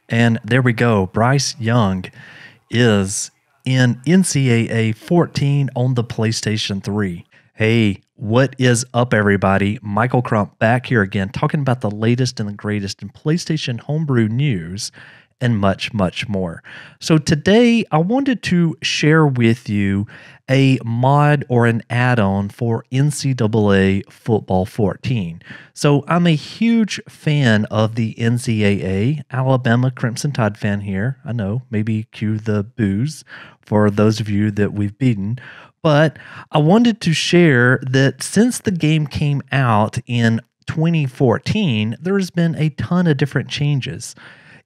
And there we go. Bryce Young is in NCAA 14 on the PlayStation 3. Hey, what is up, everybody? Michael Crump back here again, talking about the latest and the greatest in PlayStation homebrew news and much, much more. So today I wanted to share with you a mod or an add-on for NCAA Football 14. So I'm a huge fan of the NCAA, Alabama Crimson Tide fan here. I know, maybe cue the boos for those of you that we've beaten. But I wanted to share that since the game came out in 2014, there's been a ton of different changes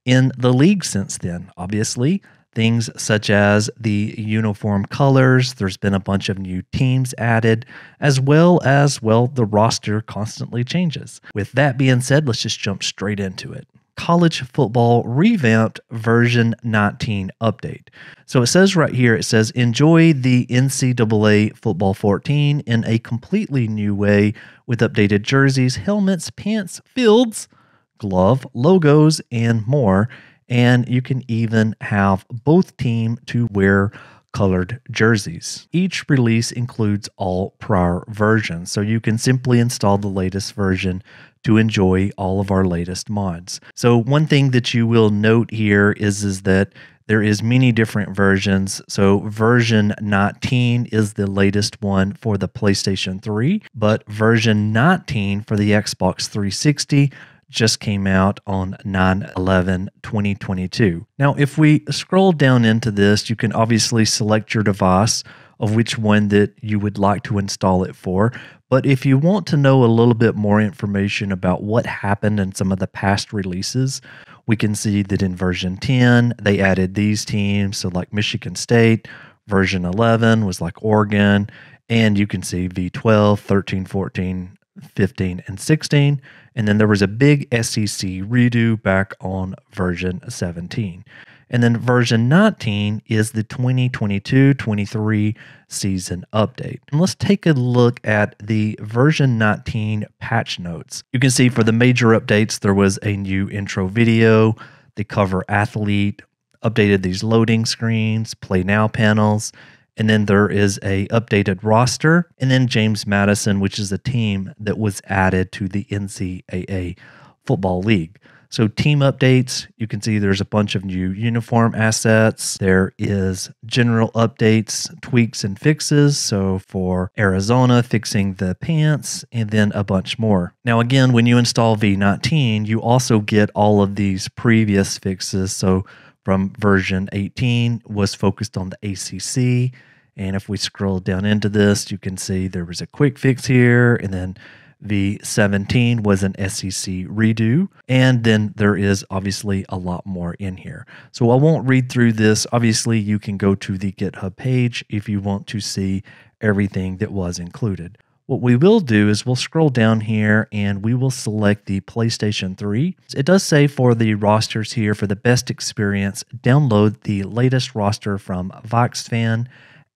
in the league since then. Obviously, things such as the uniform colors, there's been a bunch of new teams added, as well, the roster constantly changes. With that being said, let's just jump straight into it. College Football Revamped version 19 update. So it says right here, it says, enjoy the NCAA Football 14 in a completely new way with updated jerseys, helmets, pants, fields, glove, logos, and more. And you can even have both teams to wear colored jerseys. Each release includes all prior versions, so you can simply install the latest version to enjoy all of our latest mods. So one thing that you will note here is that there is many different versions. So version 19 is the latest one for the PlayStation 3, but version 19 for the Xbox 360 just came out on 9/11/2022. Now, if we scroll down into this, you can obviously select your device of which one that you would like to install it for. But if you want to know a little bit more information about what happened in some of the past releases, we can see that in version 10, they added these teams. So like Michigan State, version 11 was like Oregon, and you can see V12, 13, 14, 15, and 16. And then there was a big SEC redo back on version 17. And then version 19 is the 2022-23 season update. And let's take a look at the version 19 patch notes. You can see for the major updates, there was a new intro video, the cover athlete, updated these loading screens, play now panels, and then there is a updated roster, and then James Madison, which is a team that was added to the NCAA Football League. So team updates, you can see there's a bunch of new uniform assets. There is general updates, tweaks, and fixes. So for Arizona, fixing the pants, and then a bunch more. Now again, when you install V19, you also get all of these previous fixes. So from version 18 was focused on the ACC. And if we scroll down into this, you can see there was a quick fix here, and then V17 was an SEC redo, and then there is obviously a lot more in here. So I won't read through this. Obviously, you can go to the GitHub page if you want to see everything that was included. What we will do is we'll scroll down here and we will select the PlayStation 3. It does say for the rosters here, for the best experience, download the latest roster from VoxFan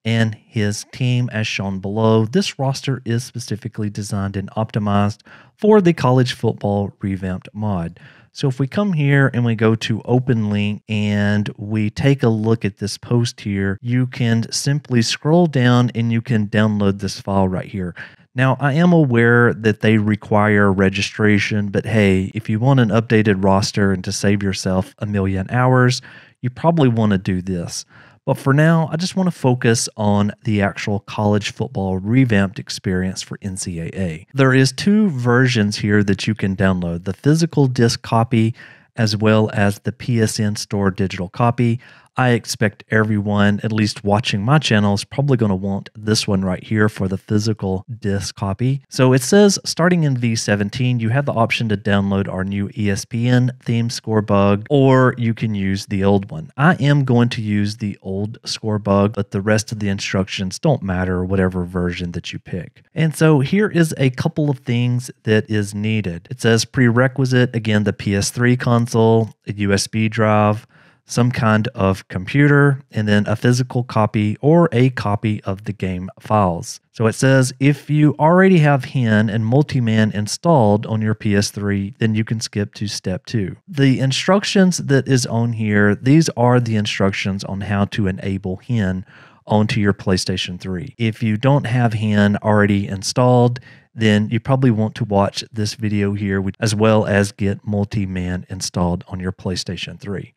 and his team as shown below. This roster is specifically designed and optimized for the College Football Revamped mod. So if we come here and we go to open link and we take a look at this post here, you can simply scroll down and you can download this file right here. Now, I am aware that they require registration, but hey, if you want an updated roster and to save yourself a million hours, you probably want to do this. But for now, I just want to focus on the actual college football revamped experience for NCAA. There is two versions here that you can download, the physical disc copy as well as the PSN Store digital copy. I expect everyone, at least watching my channel, is probably going to want this one right here for the physical disc copy. So it says starting in V17, you have the option to download our new ESPN theme score bug, or you can use the old one. I am going to use the old score bug, but the rest of the instructions don't matter, whatever version that you pick. And so here is a couple of things that is needed. It says prerequisite, again, the PS3 console, a USB drive, some kind of computer, and then a physical copy or a copy of the game files. So it says if you already have Hen and Multiman installed on your PS3, then you can skip to step 2. The instructions that is on here, these are the instructions on how to enable Hen onto your PlayStation 3. If you don't have Hen already installed, then you probably want to watch this video here as well as get Multiman installed on your PlayStation 3.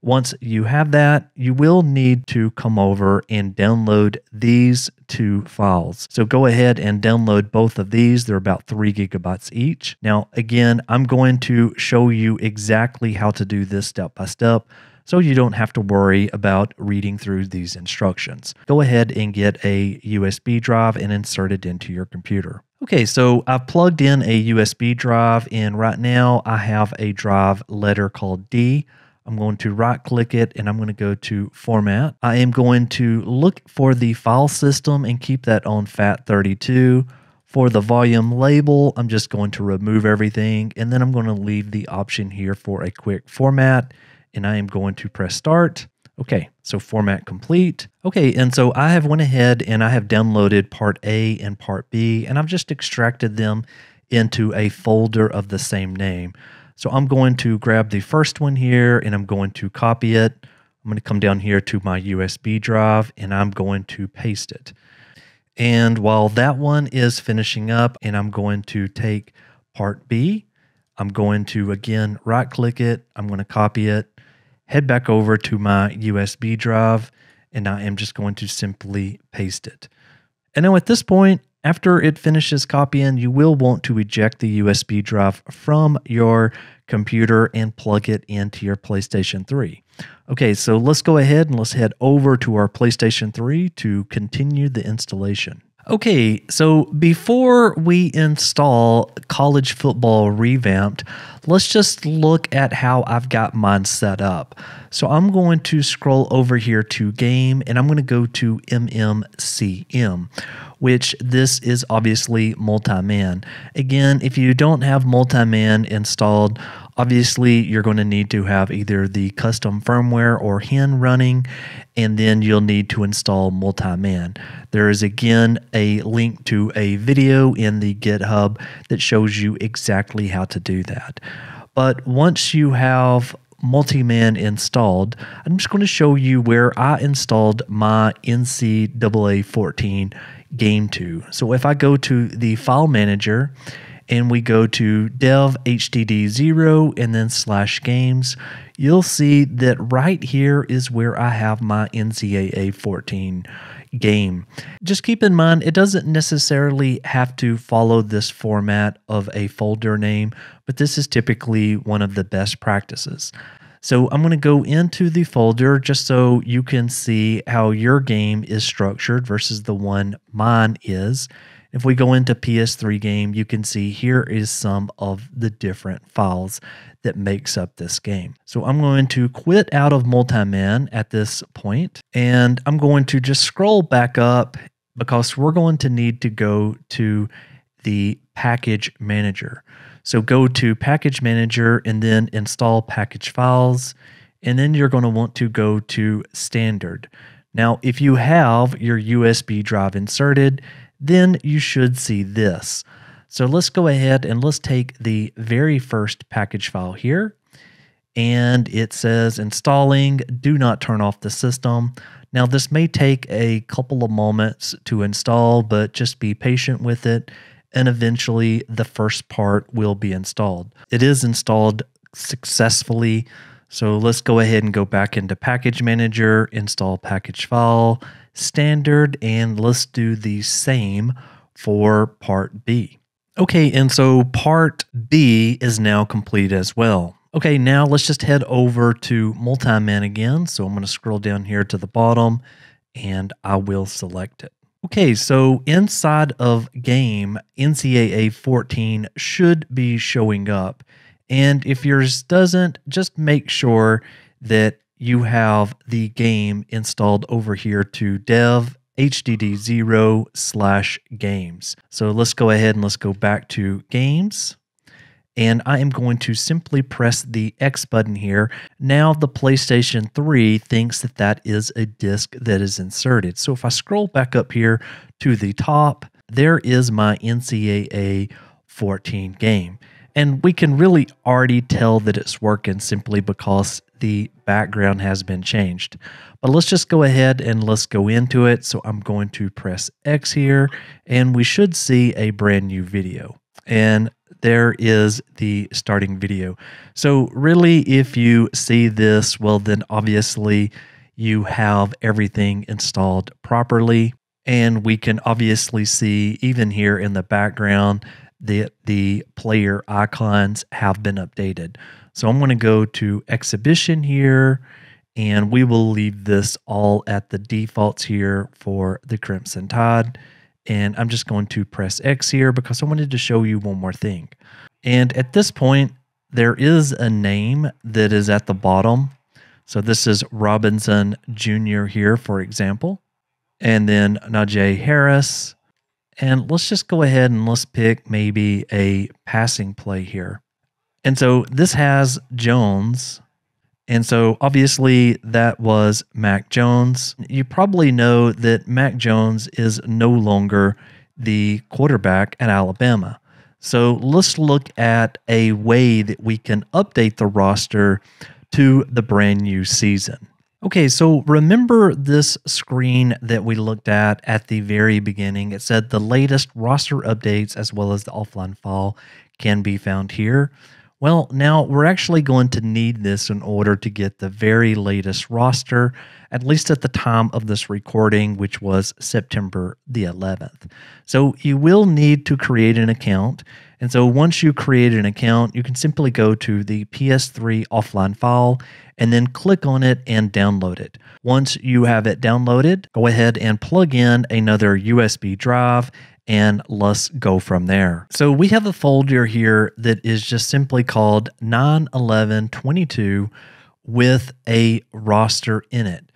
Once you have that, you will need to come over and download these 2 files. So go ahead and download both of these. They're about 3 gigabytes each. Now, again, I'm going to show you exactly how to do this step by step, so you don't have to worry about reading through these instructions. Go ahead and get a USB drive and insert it into your computer. Okay, so I've plugged in a USB drive, and right now I have a drive letter called D. I'm going to right click it and I'm going to go to Format. I am going to look for the file system and keep that on FAT32. For the volume label, I'm just going to remove everything, and then I'm going to leave the option here for a quick format, and I am going to press Start. Okay, so format complete. Okay, and so I have went ahead and I have downloaded part A and part B, and I've just extracted them into a folder of the same name. So I'm going to grab the first one here and I'm going to copy it. I'm going to come down here to my USB drive and I'm going to paste it. And while that one is finishing up, and I'm going to take part B, I'm going to again right click it, I'm going to copy it, head back over to my USB drive, and I am just going to simply paste it. And now at this point, after it finishes copying, you will want to eject the USB drive from your computer and plug it into your PlayStation 3. Okay, so let's go ahead and let's head over to our PlayStation 3 to continue the installation. Okay, so before we install College Football Revamped, let's just look at how I've got mine set up. So I'm going to scroll over here to Game, and I'm going to go to MMCM, which this is obviously Multiman. Again, if you don't have Multiman installed, obviously you're going to need to have either the custom firmware or Hen running, and then you'll need to install Multiman. There is again a link to a video in the GitHub that shows you exactly how to do that. But once you have Multiman installed, I'm just going to show you where I installed my NCAA 14 game to. So if I go to the file manager and we go to dev hdd0 and then /games, you'll see that right here is where I have my NCAA 14 game. Just keep in mind, it doesn't necessarily have to follow this format of a folder name, but this is typically one of the best practices. So I'm going to go into the folder just so you can see how your game is structured versus the one mine is. If we go into PS3 game, you can see here is some of the different files that makes up this game. So I'm going to quit out of Multiman at this point, and I'm going to just scroll back up because we're going to need to go to the package manager. So go to package manager and then install package files, and then you're going to want to go to standard. Now, if you have your USB drive inserted, then you should see this. So let's go ahead and let's take the very first package file here, and it says installing, do not turn off the system. Now this may take a couple of moments to install, but just be patient with it, and eventually the first part will be installed. It is installed successfully, so let's go ahead and go back into package manager, install package file, standard, and let's do the same for part B. Okay, and so part B is now complete as well. Okay, now let's just head over to Multiman again. So I'm going to scroll down here to the bottom and I will select it. Okay, so inside of game, NCAA 14 should be showing up. And if yours doesn't, just make sure that you have the game installed over here to dev hdd0 /games. So let's go ahead and let's go back to games. and I am going to simply press the X button here. Now the PlayStation 3 thinks that that is a disc that is inserted. So if I scroll back up here to the top, there is my NCAA 14 game. And we can really already tell that it's working simply because the background has been changed. But let's just go ahead and let's go into it. So I'm going to press X here, and we should see a brand new video. And there is the starting video. So really, if you see this, well, then obviously you have everything installed properly. And we can obviously see even here in the background that the player icons have been updated. So I'm going to go to exhibition here, and we will leave this all at the defaults here for the Crimson Tide. And I'm just going to press X here because I wanted to show you one more thing. And at this point, there is a name that is at the bottom. So this is Robinson Jr. here, for example. And then Najee Harris. And let's just go ahead and let's pick maybe a passing play here. And so this has Jones. And so obviously that was Mac Jones. You probably know that Mac Jones is no longer the quarterback at Alabama. So let's look at a way that we can update the roster to the brand new season. Okay, so remember this screen that we looked at the very beginning. It said the latest roster updates as well as the offline file can be found here. Well, now we're actually going to need this in order to get the very latest roster, at least at the time of this recording, which was September the 11th. So you will need to create an account. And so once you create an account, you can simply go to the PS3 offline file and then click on it and download it. Once you have it downloaded, go ahead and plug in another USB drive, and let's go from there. So we have a folder here that is just simply called 9/11/22 with a roster in it.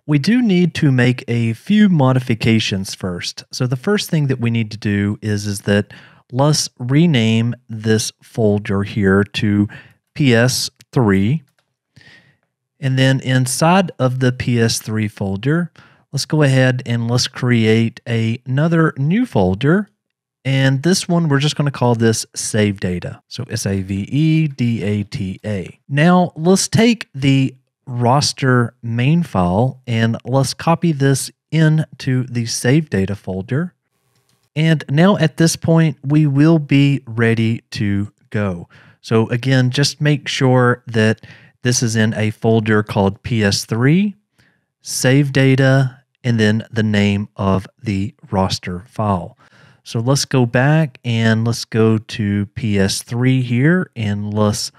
We do need to make a few modifications first. So the first thing that we need to do is that let's rename this folder here to PS3. And then inside of the PS3 folder, let's go ahead and let's create another new folder. And this one, we're just going to call this Save Data. So SAVEDATA. Now let's take the roster main file and let's copy this into the Save Data folder. And now at this point, we will be ready to go. So again, just make sure that this is in a folder called PS3, Save Data, and then the name of the roster file. So let's go back and let's go to PS3 here and let's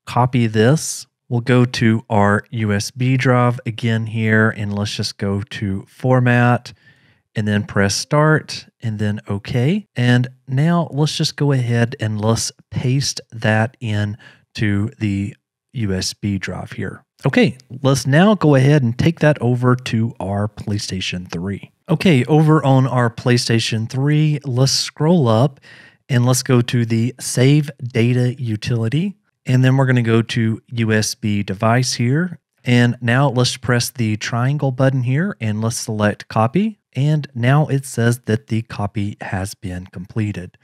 copy this. We'll go to our USB drive again here and let's just go to Format and then press Start and then OK. And now let's just go ahead and let's paste that in to the USB drive here. Okay, let's now go ahead and take that over to our PlayStation 3. Okay, over on our PlayStation 3, let's scroll up and let's go to the Save Data utility. And then we're going to go to USB device here. And now let's press the triangle button here and let's select copy. And now it says that the copy has been completed.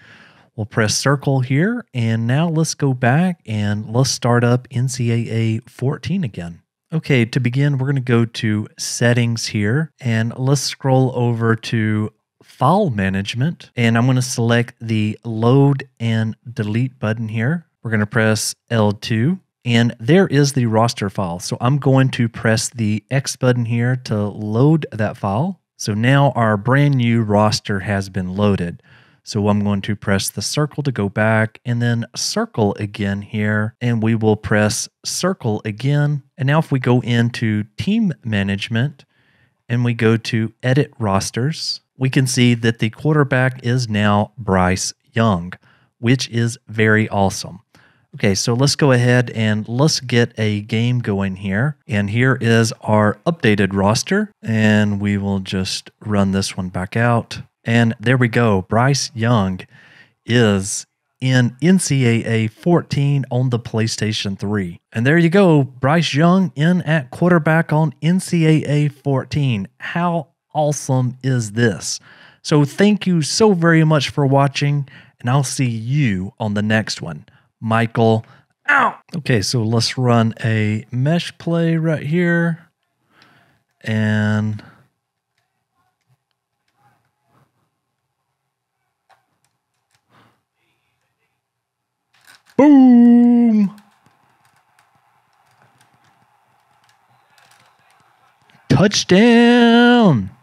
We'll press circle here, and now let's go back and let's start up NCAA 14 again. Okay, to begin, we're going to go to settings here, and let's scroll over to file management, and I'm going to select the load and delete button here. We're going to press L2, and there is the roster file. So I'm going to press the X button here to load that file. So now our brand new roster has been loaded. So I'm going to press the circle to go back and then circle again here, and we will press circle again. And now if we go into team management and we go to edit rosters, we can see that the quarterback is now Bryce Young, which is very awesome. Okay, so let's go ahead and let's get a game going here. And here is our updated roster, and we will just run this one back out. And there we go. Bryce Young is in NCAA 14 on the PlayStation 3. And there you go, Bryce Young in at quarterback on NCAA 14. How awesome is this? So thank you so very much for watching, and I'll see you on the next one. Michael out. Okay, so let's run a mesh play right here. And boom! Touchdown!